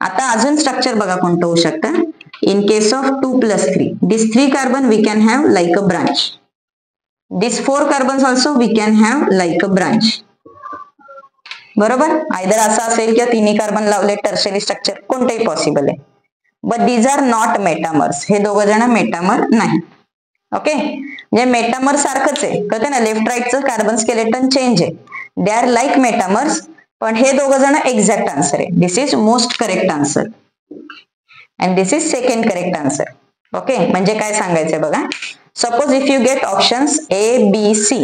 आता अजून स्ट्रक्चर बघा कोणतं होऊ शकतं. In case of 2+3, this 3 carbon we can have like a branch. This 4 carbons also we can have like a branch. बरोबर, आयदर असं असेल किंवा 3 कार्बन लावले टर्शरी स्ट्रक्चर, कोणतंही पॉसिबल आहे. But these are not metamers. हे 2 जण मेटामर नाही. ओके, म्हणजे मेटामर सारखंच आहे, कळते ना, लेफ्ट राईटचं कार्बन स्केलेटन चेंज आहे. दे आर लाईक मेटामर्स, पण हे 2 जण एक्झॅक्ट आन्सर आहे. This is most correct answer and this is second correct answer. Okay, म्हणजे काय सांगायचंय बघा. Suppose if you get options A, B, C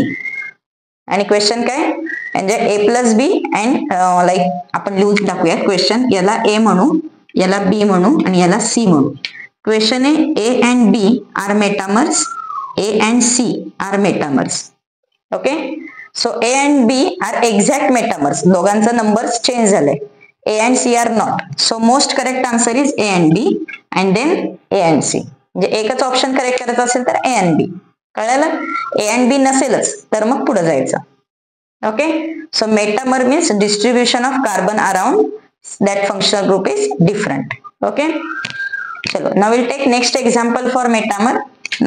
आणि क्वेश्चन काय, म्हणजे A+B अँड लाईक आपण लिहून टाकूयात क्वेश्चन, याला A म्हणू, याला B म्हणू आणि याला C म्हणू. क्वेश्चन आहे A and B are metamers, A and C are metamers. Okay, so A and B are exact metamers. दोघांचा नंबर्स चेंज झाले. A and C are not. So most correct answer is A and B and then A and C. म्हणजे एकच option correct करायचं असेल तर A and B. कळालं. A and B नसेलच तर मग पुढे जायचं. Okay, so metamer means distribution of carbon around that functional group is different. Okay, चलो now we'll take next example for metamer.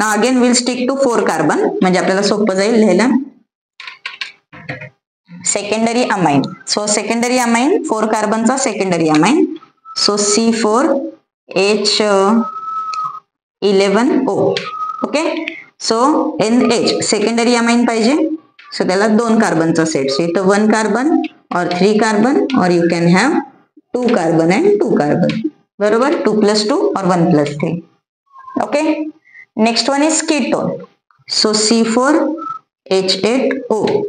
Now again we'll stick to 4 कार्बन, म्हणजे आपल्याला सोपं जाईल लिहायला. Secondary amine. So secondary amine 4 कार्बनचा secondary amine. So C4H11O. Okay, so NH secondary amine पाहिजे, so त्याला 2 कार्बनचा सेट. सो इथं 1 कार्बन और 3 कार्बन और you can have 2 carbon and 2 carbon. बरोबर, 2+2 और 1+3. Okay, next one is ketone. So C4H8O.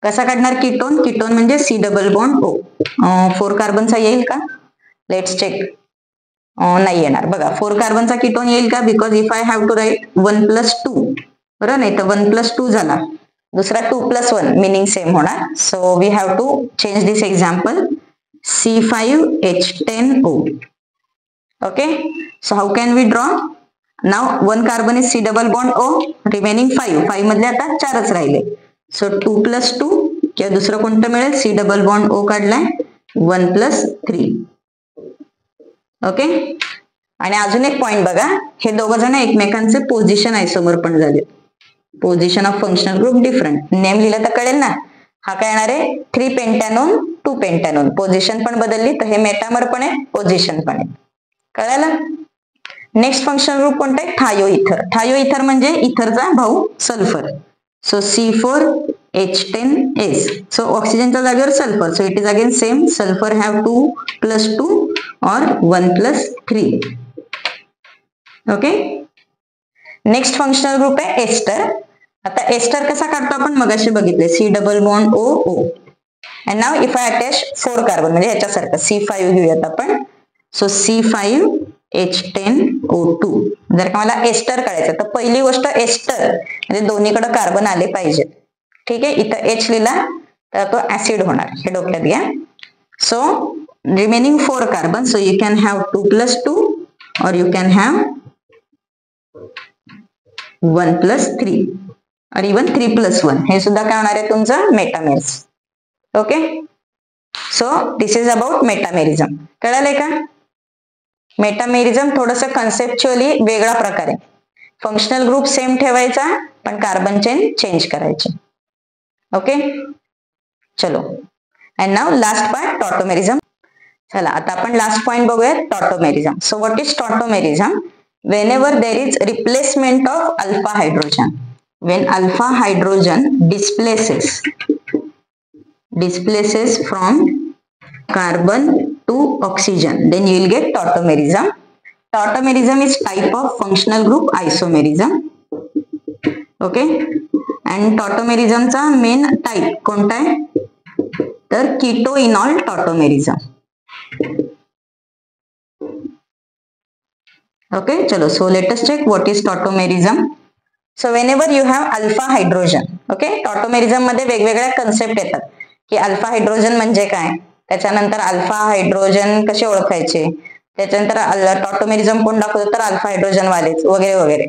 कसा काढणार कीटोन, कीटोन म्हणजे C डबल बॉन्ड O. 4 कार्बनचा येईल का, लेट्स चेक. नाही येणार. बघा 4 कार्बनचा कीटोन येईल का, because if I have to write 1+2, बरोबर, नाही तर 1+2 झाला, दुसरा 2+1 मिनिंग सेम होणार. So we have to change this example. C5H10O. Okay, so how can we draw? Now 1 carbon is C double bond O, remaining 5 मधले आता 4च राहिले. So 2+2 किंवा दुसरं कोणतं मिळेल, C double bond O काढलाय, 1+3. ओके, आणि अजून एक पॉइंट बघा, हे 2 जण एकमेकांचे पोझिशन आयसोमर पण झाले. Position of functional group different. Name लिहिलं तर कळेल ना. हा काय येणार आहे, 3 पेंटॅनोन 2 पेंटॅनोन. पोझिशन पण बदलली तर हे मेटामर पण आहे, पोझिशन पण आहे. कळालं. नेक्स्ट फंक्शनल ग्रुप कोणता आहे, थायो इथर. थायो इथर म्हणजे इथरचा भाऊ सल्फर. So C4H10S. सो ऑक्सिजनच्या जागेवर sulphur, so it is again same. Sulphur have 2+2 और 1+3. ओके, नेक्स्ट फंक्शनल ग्रुप आहे एस्टर. आता एस्टर कसा काढतो आपण मगाशी बघितले, C double bond O. And now if I attach 4 कार्बन म्हणजे ह्याच्यासारखं C5 घेऊयात आपण. So C5H10O2. जर का मला एस्टर काढायचं तर पहिली गोष्ट एस्टर म्हणजे दोन्हीकडे कार्बन आले पाहिजे. ठीक आहे, इथं H लिहिला तर तो ऍसिड होणार, हे डोक्यात घ्या. So remaining 4 carbon, so you can have 2+2 or you can have 1+3 or even 3+1. हे सुद्धा काय होणार आहे तुमचं metamers. Okay, so this is about metamerism. कळालंय का? मेटामेरिझम थोडस कन्सेप्च्युअली वेगळा प्रकार आहे. फंक्शनल ग्रुप सेम ठेवायचा पण कार्बन चेन चेंज करायचे. ओके, चलो. अँड नाव लास्ट पार्ट, टॉटोमेरिझम. चला आता आपण लास्ट पॉइंट बघूयात, tautomerism. So what is tautomerism? Whenever there is replacement of alpha hydrogen, when alpha hydrogen displaces from carbon to oxygen, then you will get tautomerism. Tautomerism is type of functional group isomerism. Okay, and tautomerism चा main type कोणता आहे तर कीटोइनॉल टॉटोमेरिझम. Okay, chalo. So let us check what is tautomerism. So whenever you have alpha hydrogen, okay, tautomerism मध्ये वेगवेगळ्या concept येतात की alpha hydrogen म्हणजे काय, त्याच्यानंतर अल्फा हायड्रोजन कसे ओळखायचे, त्याच्यानंतर टॉटोमेरिझम कोण दाखवतो तर अल्फा हायड्रोजन वालेच वगैरे वगैरे.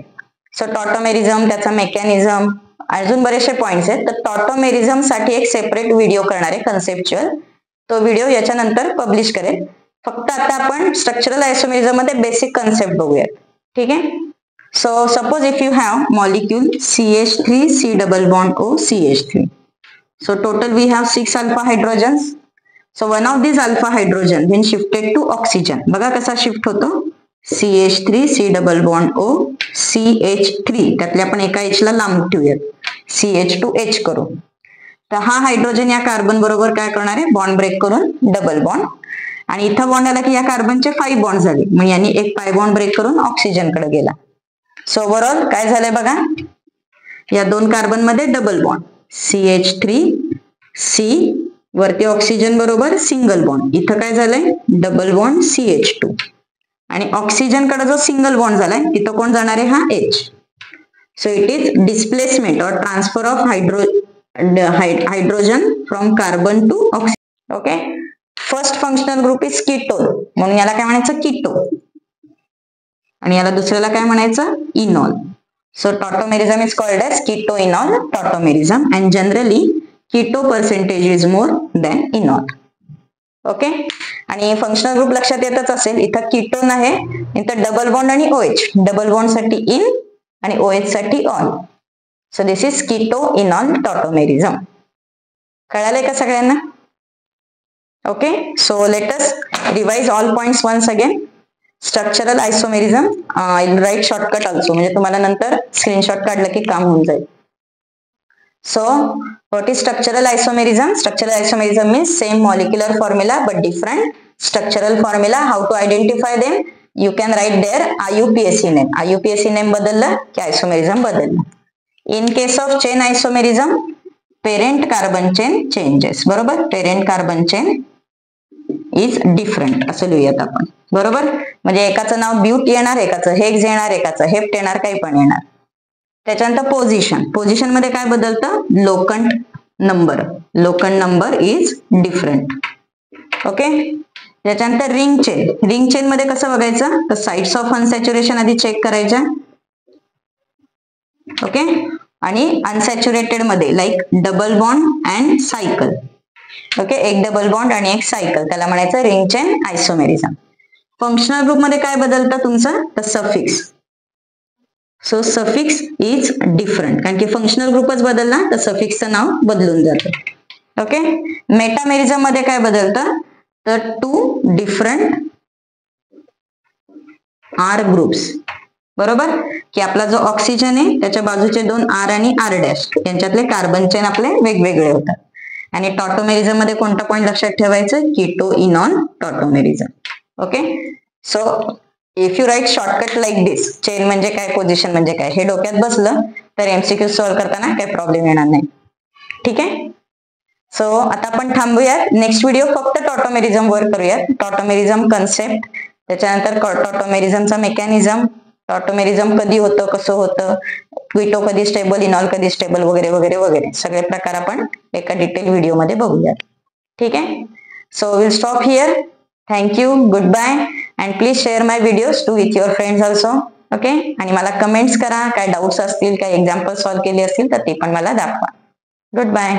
सो टॉटोमेरिझम, त्याचा मेकॅनिझम, अजून बरेचसे पॉइंट्स आहेत. तर टॉटोमेरिझम साठी एक सेपरेट व्हिडिओ करणार आहे कन्सेप्च्युअल, तो व्हिडिओ याच्यानंतर पब्लिश करेल. फक्त आता आपण स्ट्रक्चरल आयसोमेरिझम मध्ये बेसिक कन्सेप्ट बघूयात. ठीक आहे, so suppose if you have molecule CH3 C double bond O CH3. So total we have 6 alpha hydrogens. So one of these alpha hydrogen when shifted to oxygen, बघा कसा shift होतो, CH3 C double bond O CH3, त्यातले आपण एका H ला लांब ठेवूयात, CH2H करू. तर हा हायड्रोजन या कार्बन बरोबर काय करणार आहे, बॉन्ड ब्रेक करून डबल बॉन्ड, आणि इथं बॉन्ड आला की या कार्बनचे 5 बॉन्ड झाले, मग यांनी एक पाय बॉन्ड ब्रेक करून ऑक्सिजन कडे गेला. सो ओव्हरऑल काय झालंय बघा, या 2 कार्बन मध्ये डबल बॉन्ड, CH3 C वरती ऑक्सिजन बरोबर सिंगल बॉन्ड, इथं काय झालंय डबल बॉन्ड CH2, आणि ऑक्सिजन कडे जो सिंगल बॉन्ड झालाय तिथं कोण जाणार आहे, हा H. So it is displacement or transfer of hydrogen from carbon to oxygen. Okay, first functional group is ketone, म्हणून याला काय म्हणायचं कीटो, आणि याला दुसऱ्याला काय म्हणायचं enol. So tautomerism is called as keto enol tautomerism, and generally keto percentage is more than enol. Okay, आणि फंक्शनल ग्रुप लक्षात येतच असेल, इथं कीटोन आहे, इथं डबल बॉन्ड आणि OH, डबल बॉन्ड साठी इन आणि OH साठी ऑन. So this is keto enol tautomerism. कळालंय का सगळ्यांना? Okay, so let us revise all points once again. Structural isomerism, I'll write shortcut also, म्हणजे तुम्हाला नंतर स्क्रीनशॉट काढलं की काम होऊन जाईल. So what is structural isomerism? Structural isomerism means same molecular formula but different structural formula. How to identify them? You can write their IUPAC name. IUPAC name बदललं की isomerism बदललं. In case of chain isomerism, parent carbon chain changes. बरोबर, parent carbon chain is different असं लिहूयात आपण. बरोबर, म्हणजे एकाचं नाव ब्यूट येणार, एकाचं हेक्स येणार, एकाचं हेप्ट येणार, काही पण येणार. त्याच्यानंतर पोझिशन मध्ये काय बदलतं, लोकंट नंबर इज डिफरंट. ओके, त्याच्यानंतर रिंग चेन मध्ये कसं बघायचं तर साइट्स ऑफ अनसॅच्युरेशन आधी चेक करायच्या. ओके, आणि अनसॅच्युरेटेड मध्ये like double bond and cycle. Okay, एक डबल बॉन्ड आणि एक सायकल, त्याला म्हणायचं ring chain isomerism. Functional group मध्ये काय बदलतं तुमचं तर suffix. So suffix is different, कारण की फंक्शनल ग्रुपच बदलला तर सफिक्सचं नाव बदलून जातं. ओके, मेटामेरिझम मध्ये काय बदलतं तर 2 डिफरंट R ग्रुप्स. बरोबर, की आपला जो ऑक्सिजन आहे त्याच्या बाजूचे 2 R आणि R डॅश, यांच्यातले कार्बन चेन आपले वेगवेगळे होतात. आणि टॉटोमेरिझम मध्ये कोणता पॉइंट लक्षात ठेवायचं, keto enol tautomerism. Okay, so if you write shortcut like this, chain म्हणजे काय, पोझिशन म्हणजे काय, हे डोक्यात बसलं तर MCQ सॉल्व्ह करताना काही प्रॉब्लेम येणार नाही. ठीक आहे, सो आता आपण थांबूयात. नेक्स्ट व्हिडिओ फक्त टॉटोमेरिझम वर करूयात. टॉटोमेरिझम कन्सेप्ट, त्याच्यानंतर टॉटोमेरिझमचा मेकॅनिझम, टॉटोमेरिझम कधी होतं, कसं होतं, क्विटो कधी स्टेबल, इनॉल कधी स्टेबल वगैरे वगैरे वगैरे सगळे प्रकार आपण एका डिटेल व्हिडिओमध्ये बघूयात. ठीक आहे. So will stop here. Thank you, goodbye, and please share my videos to with your friends also. Okay. आणि मला कमेंट्स करा, काय डाऊट्स असतील, काय एक्झाम्पल सॉल्व्ह केले असतील तर ते पण मला दाखवा. Good bye.